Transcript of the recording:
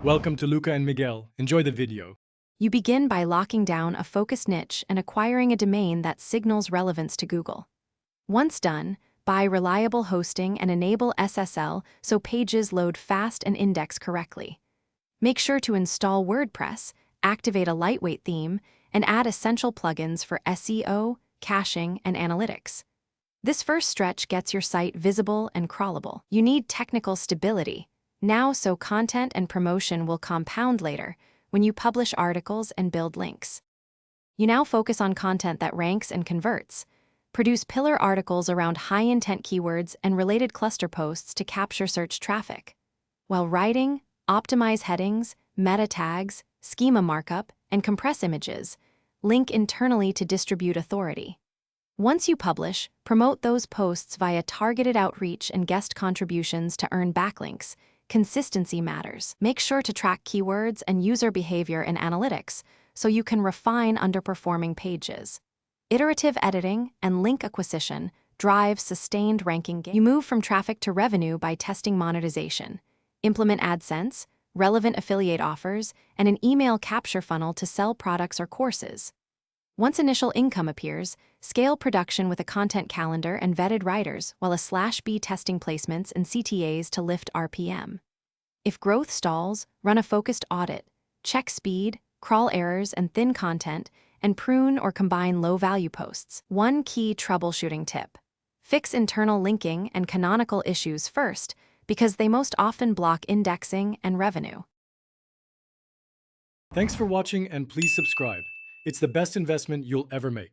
Welcome to Luca and Miguel. Enjoy the video. You begin by locking down a focused niche and acquiring a domain that signals relevance to Google. Once done, buy reliable hosting and enable SSL so pages load fast and index correctly. Make sure to install WordPress, activate a lightweight theme, and add essential plugins for SEO, caching, and analytics. This first stretch gets your site visible and crawlable. You need technical stability now, so content and promotion will compound later when you publish articles and build links. You now focus on content that ranks and converts. Produce pillar articles around high-intent keywords and related cluster posts to capture search traffic. While writing, optimize headings, meta tags, schema markup, and compress images. Link internally to distribute authority. Once you publish, promote those posts via targeted outreach and guest contributions to earn backlinks. Consistency matters. Make sure to track keywords and user behavior in analytics so you can refine underperforming pages. Iterative editing and link acquisition drive sustained ranking gains. You move from traffic to revenue by testing monetization. Implement AdSense, relevant affiliate offers, and an email capture funnel to sell products or courses. Once initial income appears, scale production with a content calendar and vetted writers, while /B testing placements and CTAs to lift RPM. If growth stalls, run a focused audit. Check speed, crawl errors, and thin content, and prune or combine low-value posts. One key troubleshooting tip: fix internal linking and canonical issues first, because they most often block indexing and revenue. Thanks for watching, and please subscribe. It's the best investment you'll ever make.